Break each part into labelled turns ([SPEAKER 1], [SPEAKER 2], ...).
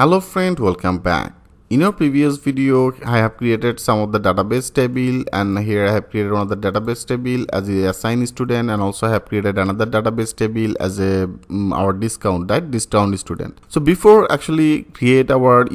[SPEAKER 1] Hello friend, welcome back. In our previous video, I have created some of the database table, and here I have created one of the database table as a assigned student, and also I have created another database table as a our discount student. So before actually create our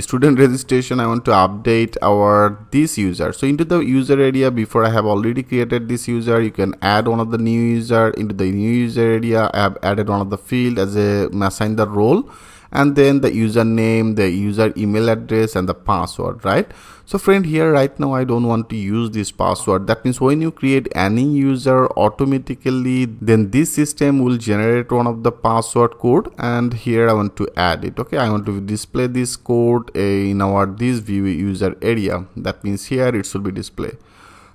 [SPEAKER 1] student registration, I want to update our this user. So into the user area, before I have already created this user, you can add one of the new user. Into the new user area, I have added one of the field as a assign the role, and then the username, the user email address, and the password, right? So friend, here right now I don't want to use this password. That means when you create any user, automatically then this system will generate one of the password code, and here I want to add it. Okay, I want to display this code in our this view user area. That means here it should be display.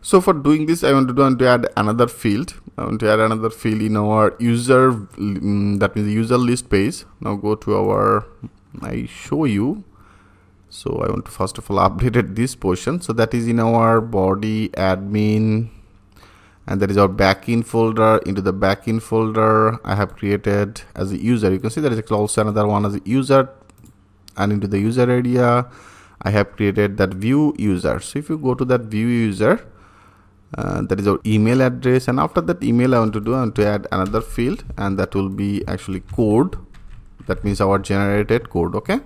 [SPEAKER 1] So for doing this, I want to add another field. I want to add another field in our user, that means the user list page. Now go to our, I show you. So I want to first of all update this portion. So that is in our body admin, and that is our backend folder. Into the backend folder, I have created as a user. You can see there is also another one as a user, and into the user area, I have created that view user. So if you go to that view user, that is our email address, and after that email I want to add another field, and that will be actually code. That means our generated code. Okay,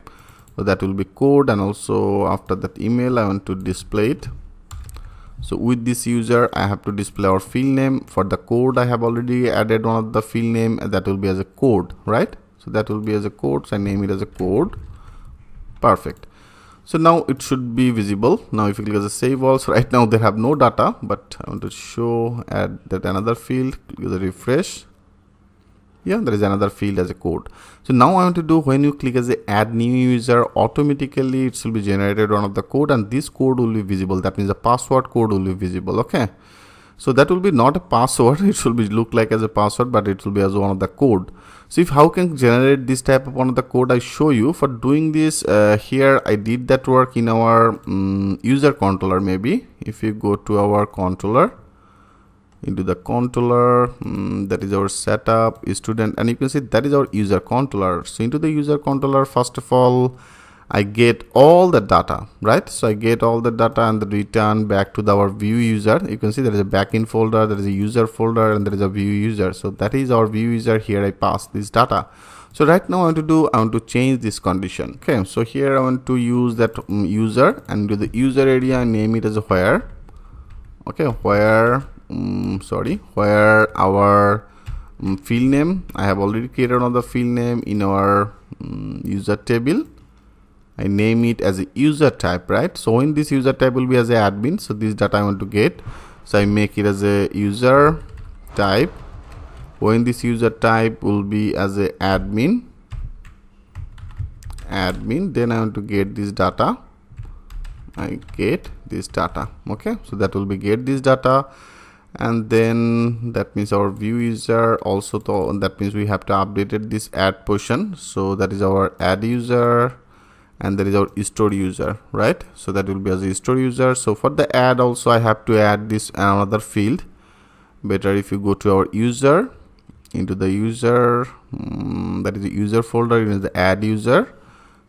[SPEAKER 1] so that will be code, and also after that email I want to display it. So with this user I have to display our field name. For the code, I have already added one of the field name, and that will be as a code, right? So that will be as a code, so I name it as a code. Perfect. So now it should be visible. Now if you click as a save all, so right now they have no data, but I want to show, add that another field, click as a refresh. Yeah, there is another field as a code. So now I want to do, when you click as a add new user, automatically it will be generated one of the code, and this code will be visible. That means the password code will be visible. Okay, so that will be not a password, it will be look like as a password, but it will be as one of the code. So if how can generate this type of one of the code, I show you. For doing this, here I did that work in our user controller. Maybe if you go to our controller, into the controller, that is our setup student, and you can see that is our user controller. So into the user controller, first of all I get all the data, right? So I get all the data and return back to our view user. You can see there is a backend folder, there is a user folder, and there is a view user. So that is our view user. Here I pass this data. So right now I want to change this condition. Okay, so here I want to use that user, and to the user area I name it as a where. Okay, where where our field name, I have already created another field name in our user table. I name it as a user type, right? So in this user type will be as a admin. So this data I want to get, so I make it as a user type. When this user type will be as a admin, then I want to get this data. I get this data. Okay, so that will be get this data, and then that means our view user also, that means we have to update this add portion. So that is our add user, and there is our store user, right? So that will be as a store user. So for the add also I have to add this another field. Better if you go to our user, into the user, that is the user folder, it is the add user.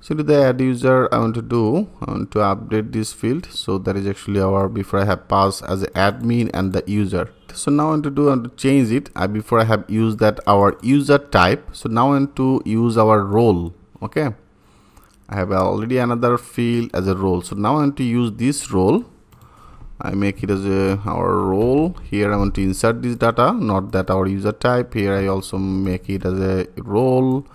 [SPEAKER 1] So to the add user I want to update this field. So that is actually our, before I have passed as an admin and the user. So now I want to change it. Before I have used that our user type, so now I want to use our role. Okay, I have already another field as a role. So now I want to use this role. I make it as our role. Here I want to insert this data, not that our user type. Here I also make it as a role,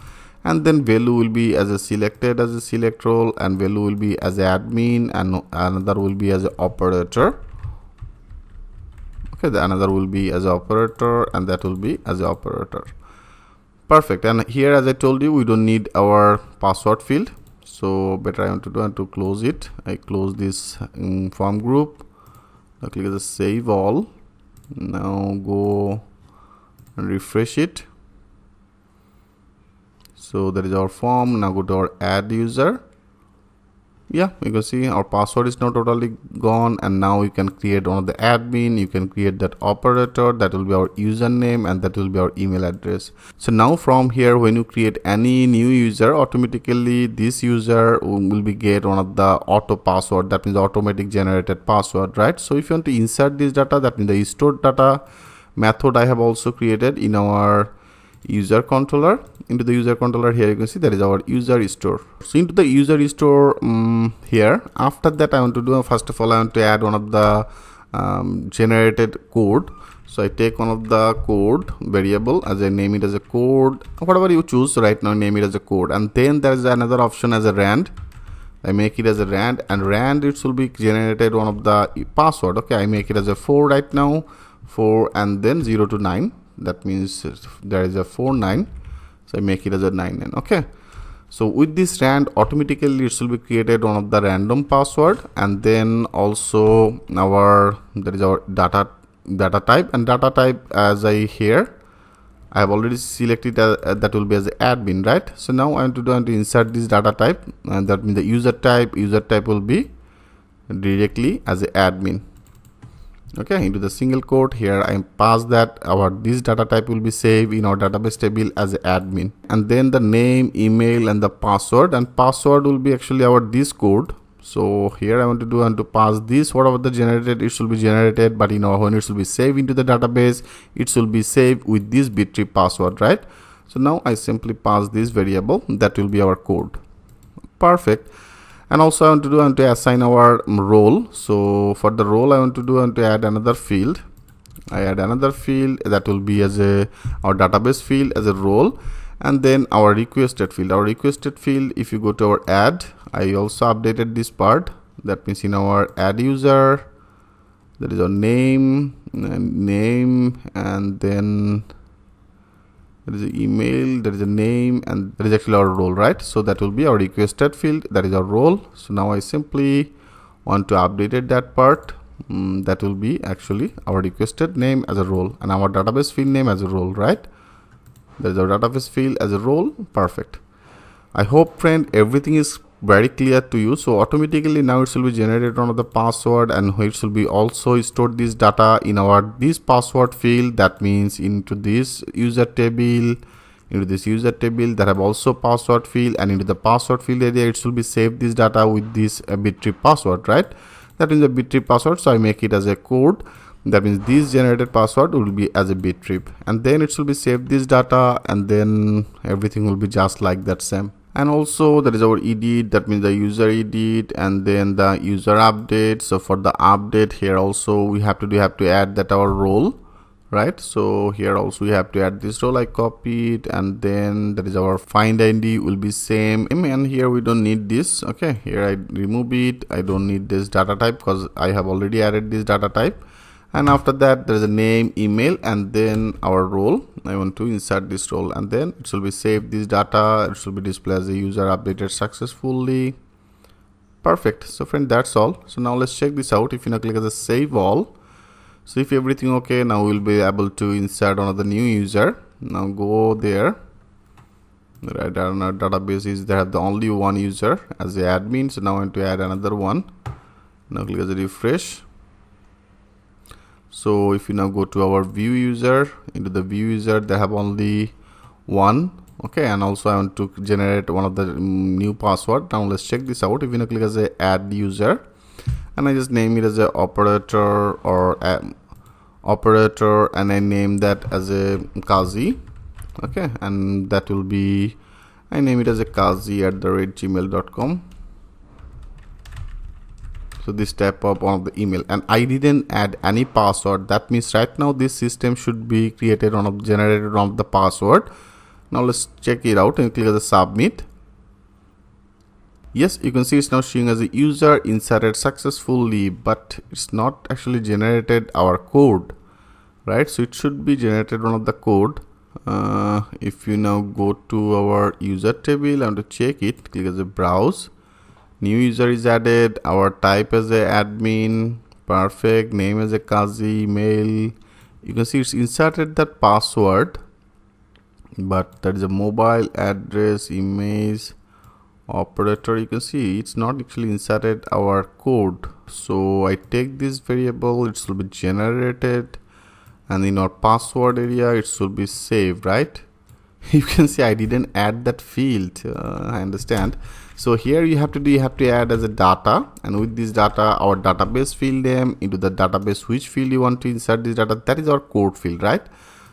[SPEAKER 1] and then value will be as a selected as a select role, and value will be as a admin, and another will be as an operator. Okay, the another will be as an operator, and that will be as an operator. Perfect. And here, as I told you, we don't need our password field. So better I want to close it. I close this form group. I click as a save all. Now go and refresh it. So that is our form. Now go to our add user. Yeah, you can see our password is now totally gone, and now you can create one of the admin. You can create that operator, that will be our username, and that will be our email address. So now from here, when you create any new user, automatically this user will be get one of the auto password, that means automatic generated password, right? So if you want to insert this data, that means the stored data method I have also created in our user controller. Into the user controller, here you can see that is our user store. So into the user store, here, after that I want to do, first of all I want to add one of the generated code. So I take one of the code variable, as I name it as a code, whatever you choose right now, name it as a code. And then there is another option as a rand. I make it as a rand, and rand it will be generated one of the password. Okay, I make it as a 4 right now, 4 and then 0 to 9. That means there is a 49, so I make it as a 9. Okay, so with this rand, automatically it will be created one of the random password, and then also our, that is our data type, and data type, as I here I have already selected that will be as admin, right? So now I want to insert this data type, and that means the user type will be directly as a admin. Okay, into the single quote, here I pass that our this data type will be saved in our database table as admin, and then the name, email, and the password, and password will be actually our this code. So here I want to pass this, whatever the generated, it should be generated, but when it will be saved into the database, it will be saved with this Bitrip password, right? So now I simply pass this variable, that will be our code. Perfect. And also I want to assign our role. So for the role, I want to add another field. I add another field that will be as our database field as a role, and then our requested field. Our requested field, if you go to our add, I also updated this part. That means in our add user, there is our name, and then there is an email, there is a name, and there is actually our role, right? So that will be our requested field, that is our role. So now I simply want to update that part. That will be actually our requested name as a role, and our database field name as a role, right? There is our database field as a role. Perfect. I hope, friend, everything is very clear to you. So automatically now it will be generated on the password, and it will be also stored this data in our this password field. That means into this user table, that have also password field, and into the password field area it will be saved this data with this Bitrip password, right? That is the Bitrip password. So I make it as a code. That means this generated password will be as a Bitrip, and then it will be saved this data, and then everything will be just like that same. And also there is our edit, that means the user edit, and then the user update. So for the update, here also we have to add that our role, right? So here also we have to add this role. I copy it, and then there is our find ID will be same, and here we don't need this. Okay, here I remove it. I don't need this data type because I have already added this data type. And after that, there is a name, email, and then our role. I want to insert this role, and then it will be saved this data. It will be displayed as a user updated successfully. Perfect. So friend, that's all. So now let's check this out. If you now click as a save all, so if everything okay, now we'll be able to insert another new user. Now go there. Right, our database is there have the only one user as the admin. So now I want to add another one. Now click as a refresh. So if you now go to our view user, into the view user, they have only one. Okay, and also I want to generate one of the new password. Now let's check this out. If you now click as a add user, and I just name it as a operator or operator, and I name that as a Kazi. Okay, and that will be, I name it as a kazi@gmail.com. So this type of one of the email, and I didn't add any password. That means right now this system should be created on generated on the password. Now let's check it out and click as a submit. Yes, you can see it's now showing as a user inserted successfully, but it's not actually generated our code, right? So it should be generated one of the code. If you now go to our user table and to check it, click as a browse. New user is added, our type as a admin, perfect, name as a Kazi, email. You can see it's inserted that password, but there is a mobile address, image. operator, you can see it's not actually inserted our code. So I take this variable, it should be generated, and in our password area it should be saved, right? You can see I didn't add that field. I understand. So here you have to add as a data, and with this data our database field name, into the database which field you want to insert this data, that is our code field, right?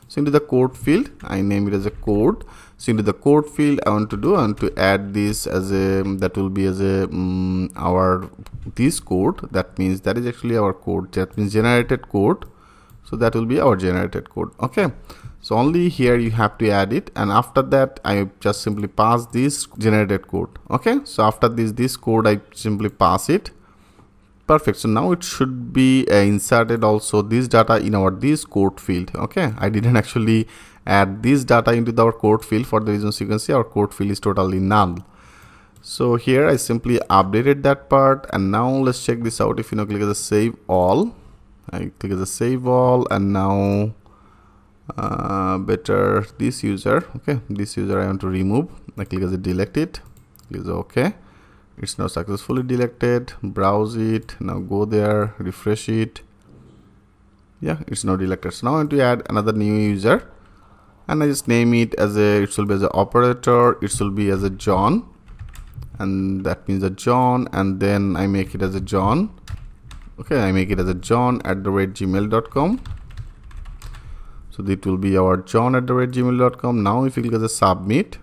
[SPEAKER 1] So into the code field I name it as a code. So into the code field I want to add this as a, that will be as a our this code, that means that is actually our code, that means generated code. So that will be our generated code. Okay, so only here you have to add it, and after that I just simply pass this generated code. Okay, so after this code I simply pass it. Perfect. So now it should be inserted also this data in our this code field. Okay, I didn't actually add this data into our code field, for the reasons you can see our code field is totally null. So here I simply updated that part, and now let's check this out. If you click as a save all, I click as a save all, and now better this user. Okay, this user I want to remove. I click as a delete it, click as okay. It's now successfully deleted. Browse it, now go there, refresh it. Yeah, it's now deleted. So now I want to add another new user, and I just name it as a, it will be as an operator, it will be as a John, and that means a John, and then I make it as a John. Okay, I make it as a john@gmail.com. So that will be our john@gmail.com. Now if you click as a submit,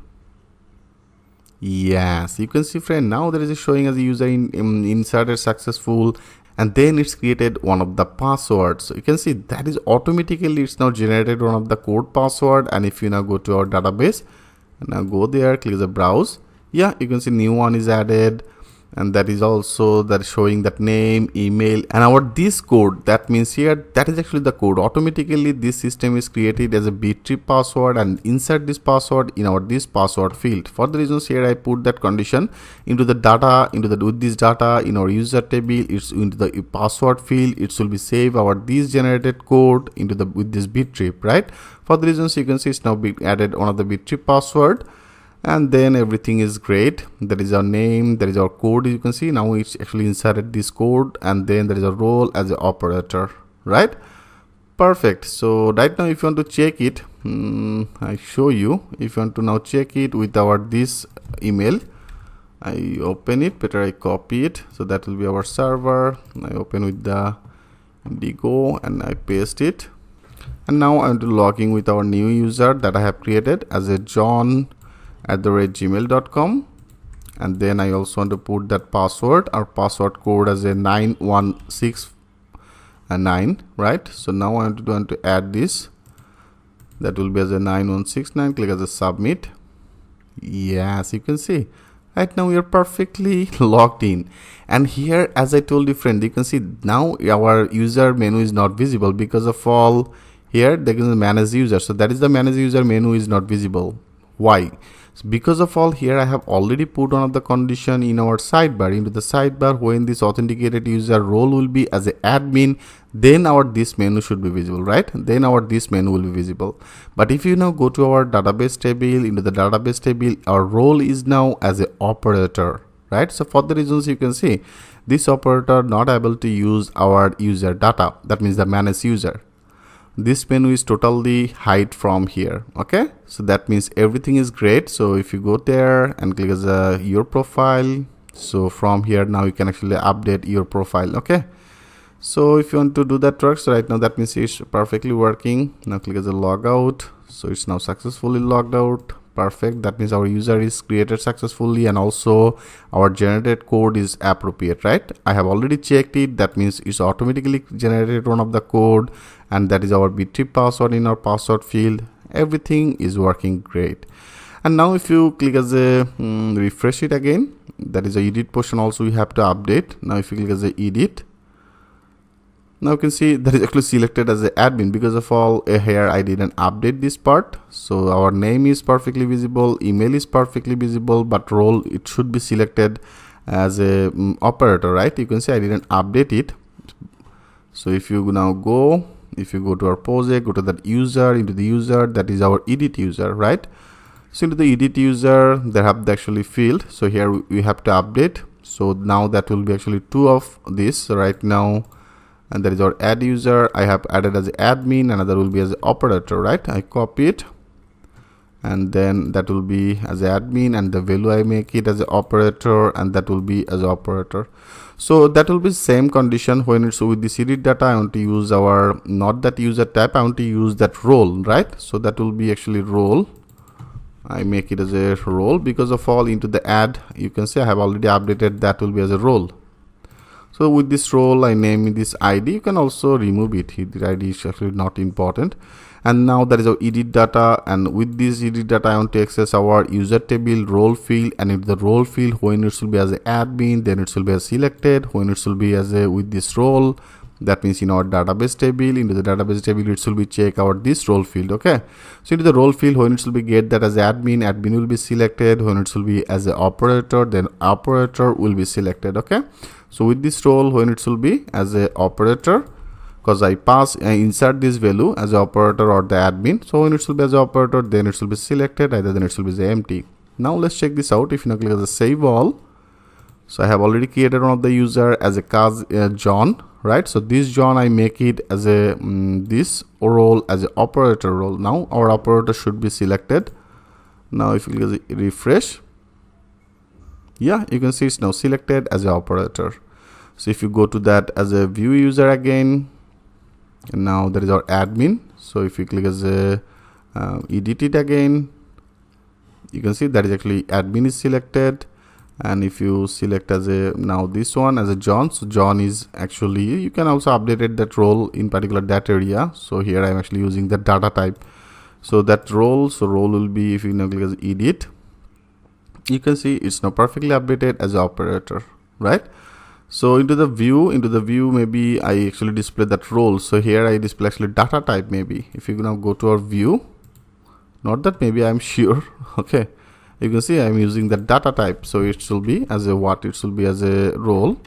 [SPEAKER 1] yes, you can see friend, now there is a showing as a user inserted successful, and then it's created one of the passwords. So you can see that is automatically, it's now generated one of the code password. And if you now go to our database and now go there, click the browse, yeah, you can see new one is added, and that is also that showing that name, email, and our this code, that means here that is actually the code. Automatically this system is created as a Bitrip password and insert this password in our this password field. For the reasons here I put that condition into the data, into the with this data in our user table, it's into the password field, it will be save our this generated code into the with this Bitrip, right? For the reasons you can see it's now be added one of the Bitrip password, and then everything is great. That is our name, that is our code. You can see now it's actually inserted this code, and then there is a role as an operator, right? Perfect. So right now if you want to check it, I show you. If you want to now check it with our this email, I open it, better I copy it, so that will be our server. I open with the Indigo and I paste it, and now I want to log in with our new user that I have created as a john@gmail.com, and then I also want to put that password, our password code as a 9169, right? So now I want to add this, that will be as a 9169. Click as a submit. Yes, you can see right now we are perfectly logged in, and here as I told you friend, you can see now our user menu is not visible because of all here there is a manage user. So that is the manage user menu is not visible. Why? So because of all here I have already put one of the condition in our sidebar, into the sidebar, when this authenticated user role will be as an admin, then our this menu should be visible, right? Then our this menu will be visible. But if you now go to our database table, into the database table, our role is now as an operator, right? So for the reasons you can see this operator not able to use our user data, that means the manage user. This menu is totally hide from here. Okay, so that means everything is great. So if you go there and click as your profile, so from here now you can actually update your profile. Okay, so if you want to do that works right now, that means it's perfectly working. Now click as a logout, so it's now successfully logged out. Perfect, that means our user is created successfully, and also our generated code is appropriate, right? I have already checked it, that means it's automatically generated one of the code, and that is our Bitrip password in our password field. Everything is working great. And now if you click as a refresh it again, that is the edit portion also we have to update. Now if you click as a edit, now you can see that is actually selected as an admin. Because of all here I didn't update this part, so our name is perfectly visible, email is perfectly visible, but role it should be selected as a operator, right? You can see I didn't update it. So if you now go, if you go to our project, go to that user, into the user, that is our edit user, right? So into the edit user, there have the actually field. So here we have to update. So now that will be actually 2 of this right now. And there is our add user. I have added as admin, another will be as operator, right? I copy it, and then that will be as admin, and the value I make it as an operator, and that will be as operator. So that will be same condition when it's with this edit data. I want to use our not that user type, I want to use that role, right? So that will be actually role. I make it as a role because of all into the add. You can see I have already updated that will be as a role. So with this role, I name this ID. You can also remove it. The ID is actually not important. And now that is our edit data. And with this edit data, I want to access our user table role field. And in the role field, when it should be as an admin, then it should be as selected. When it should be as a with this role, that means in our database table, into the database table, it should be check out this role field. Okay. So into the role field, when it should be get that as admin, admin will be selected. When it should be as an operator, then operator will be selected. Okay. So with this role, when it should be as a operator, because I insert this value as a operator or the admin. So when it should be as a operator, then it should be selected, either then it should be empty. Now let's check this out. If you now click as a save all, so I have already created one of the user as a John, right? So this John, I make it as a this role as an operator role. Now our operator should be selected. Now if you click as a refresh, yeah, you can see it's now selected as an operator. So if you go to that as a view user again, and now there is our admin. So if you click as a edit it again, you can see that is actually admin is selected. And if you select as a now this one as a John, so John is actually, you can also update it that role in particular that area. So here I'm actually using the data type. So that role, so role will be, if you now click as edit, you can see it's now perfectly updated as an operator, right? So into the view, maybe I actually display that role. So here I display actually data type. Maybe if you now go to our view, not that maybe I'm sure. Okay, you can see I'm using the data type. So it should be as a what? It should be as a role.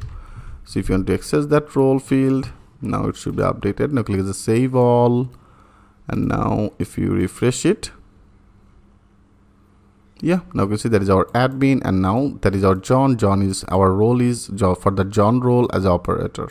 [SPEAKER 1] So if you want to access that role field, now it should be updated. Now click as a save all, and now if you refresh it, yeah, now you can see that is our admin, and now that is our John. John is our role is for the John role as operator.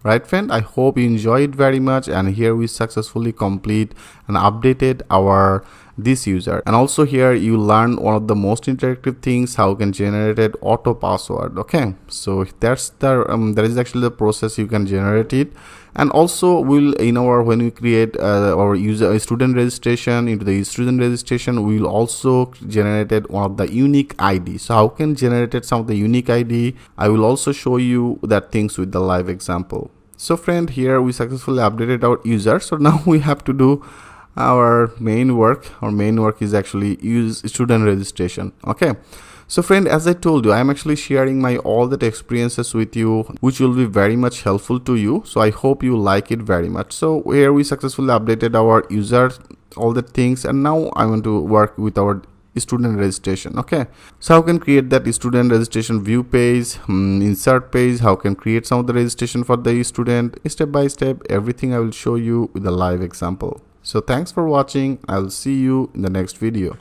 [SPEAKER 1] Right, friend? I hope you enjoy it very much. And here we successfully complete and updated our this user. And also here you learn one of the most interactive things, how you can generate it auto password. Okay, so that's the that is actually the process you can generate it. And also we'll when we create our user student registration, into the student registration we'll also generated one of the unique ID. So how can generate some of the unique ID, I will also show you that things with the live example. So friend, here we successfully updated our user. So now we have to do our main work. Our main work is actually use student registration. Okay, so friend, as I told you, I'm actually sharing my all that experiences with you, which will be very much helpful to you. So I hope you like it very much. So here we successfully updated our user, all the things, and now I want to work with our student registration. Okay, so how can create that student registration view page, insert page, how can create some of the registration for the student, step by step, everything I will show you with a live example. So thanks for watching. I'll see you in the next video.